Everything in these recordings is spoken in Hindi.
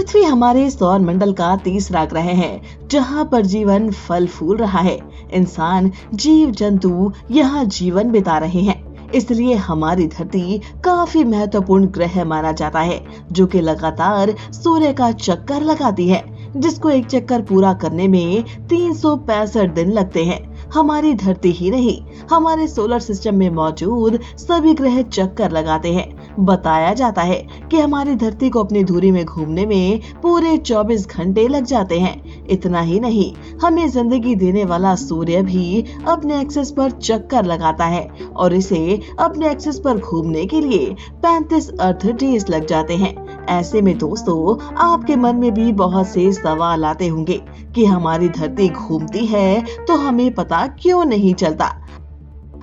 पृथ्वी हमारे सौर मंडल का तीसरा ग्रह है जहां पर जीवन फल फूल रहा है। इंसान, जीव जंतु यहाँ जीवन बिता रहे हैं। इसलिए हमारी धरती काफी महत्वपूर्ण ग्रह माना जाता है, जो कि लगातार सूर्य का चक्कर लगाती है, जिसको एक चक्कर पूरा करने में 365 दिन लगते हैं। हमारी धरती ही नहीं, हमारे सोलर सिस्टम में मौजूद सभी ग्रह चक्कर लगाते हैं। बताया जाता है कि हमारी धरती को अपनी धुरी में घूमने में पूरे 24 घंटे लग जाते हैं। इतना ही नहीं, हमें जिंदगी देने वाला सूर्य भी अपने एक्सिस पर चक्कर लगाता है और इसे अपने एक्सिस पर घूमने के लिए 35 अर्थ डेज लग जाते हैं। ऐसे में दोस्तों, आपके मन में भी बहुत से सवाल आते होंगे कि हमारी धरती घूमती है तो हमें पता क्यों नहीं चलता।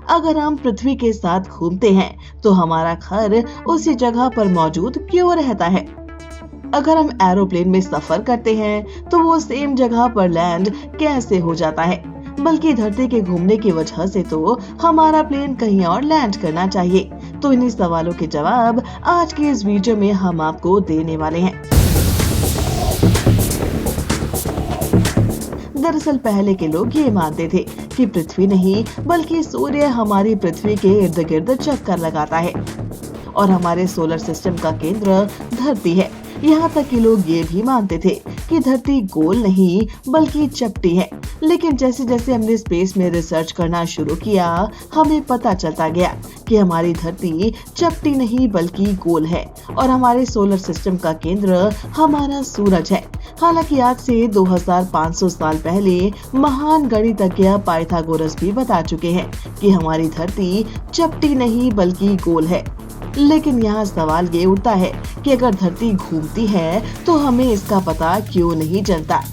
अगर हम पृथ्वी के साथ घूमते हैं तो हमारा घर उसी जगह पर मौजूद क्यों रहता है? अगर हम एरोप्लेन में सफर करते हैं तो वो सेम जगह पर लैंड कैसे हो जाता है? बल्कि धरती के घूमने की वजह से तो हमारा प्लेन कहीं और लैंड करना चाहिए। तो इन्हीं सवालों के जवाब आज के इस वीडियो में हम आपको देने वाले हैं। दरअसल पहले के लोग ये मानते थे कि पृथ्वी नहीं बल्कि सूर्य हमारी पृथ्वी के इर्द गिर्द चक्कर लगाता है और हमारे सोलर सिस्टम का केंद्र धरती है। यहाँ तक कि लोग ये भी मानते थे कि धरती गोल नहीं बल्कि चपटी है। लेकिन जैसे जैसे हमने स्पेस में रिसर्च करना शुरू किया, हमें पता चलता गया कि हमारी धरती चपटी नहीं बल्कि गोल है और हमारे सोलर सिस्टम का केंद्र हमारा सूरज है। हालांकि आज से 2500 साल पहले महान गणितज्ञ पाइथागोरस भी बता चुके हैं कि हमारी धरती चपटी नहीं बल्कि गोल है। लेकिन यहाँ सवाल ये उठता है कि अगर धरती घूमती है तो हमें इसका पता क्यों नहीं चलता?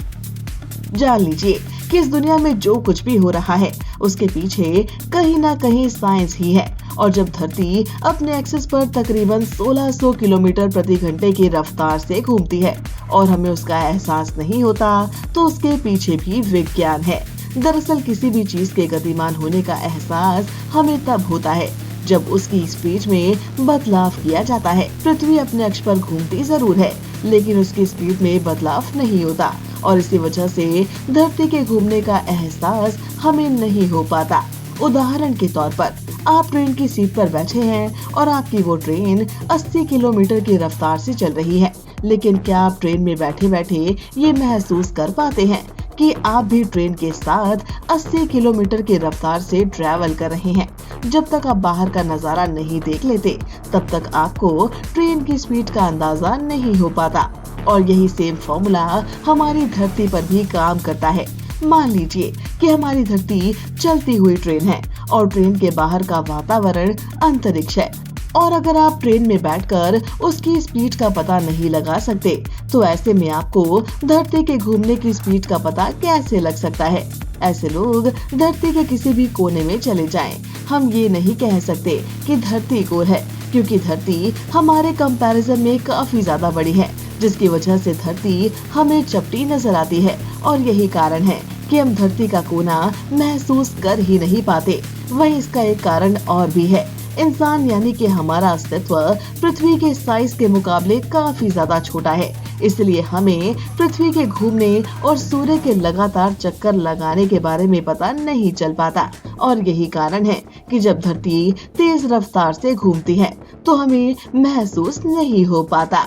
जान लीजिए कि इस दुनिया में जो कुछ भी हो रहा है उसके पीछे कहीं ना कहीं साइंस ही है। और जब धरती अपने एक्सिस पर तकरीबन 1600 किलोमीटर प्रति घंटे की रफ्तार से घूमती है और हमें उसका एहसास नहीं होता, तो उसके पीछे भी विज्ञान है। दरअसल किसी भी चीज के गतिमान होने का एहसास हमें तब होता है जब उसकी स्पीड में बदलाव किया जाता है। पृथ्वी अपने अक्ष पर घूमती जरूर है, लेकिन उसकी स्पीड में बदलाव नहीं होता और इसी वजह से धरती के घूमने का एहसास हमें नहीं हो पाता। उदाहरण के तौर पर, आप ट्रेन की सीट पर बैठे हैं और आपकी वो ट्रेन 80 किलोमीटर की रफ्तार से चल रही है। लेकिन क्या आप ट्रेन में बैठे बैठे ये महसूस कर पाते हैं कि आप भी ट्रेन के साथ 80 किलोमीटर की रफ्तार से ट्रैवल कर रहे हैं? जब तक आप बाहर का नजारा नहीं देख लेते, तब तक आपको ट्रेन की स्पीड का अंदाजा नहीं हो पाता। और यही सेम फॉर्मूला हमारी धरती पर भी काम करता है। मान लीजिए कि हमारी धरती चलती हुई ट्रेन है और ट्रेन के बाहर का वातावरण अंतरिक्ष है। और अगर आप ट्रेन में बैठकर उसकी स्पीड का पता नहीं लगा सकते, तो ऐसे में आपको धरती के घूमने की स्पीड का पता कैसे लग सकता है? ऐसे लोग धरती के किसी भी कोने में चले जाएं, हम ये नहीं कह सकते कि धरती गोल है, क्योंकि धरती हमारे कंपैरिजन में काफी ज्यादा बड़ी है, जिसकी वजह से धरती हमें चपटी नजर आती है। और यही कारण है कि हम धरती का कोना महसूस कर ही नहीं पाते। वहीं इसका एक कारण और भी है। इंसान यानी कि हमारा अस्तित्व पृथ्वी के साइज के मुकाबले काफी ज्यादा छोटा है। इसलिए हमें पृथ्वी के घूमने और सूर्य के लगातार चक्कर लगाने के बारे में पता नहीं चल पाता। और यही कारण है कि जब धरती तेज रफ्तार से घूमती है तो हमें महसूस नहीं हो पाता।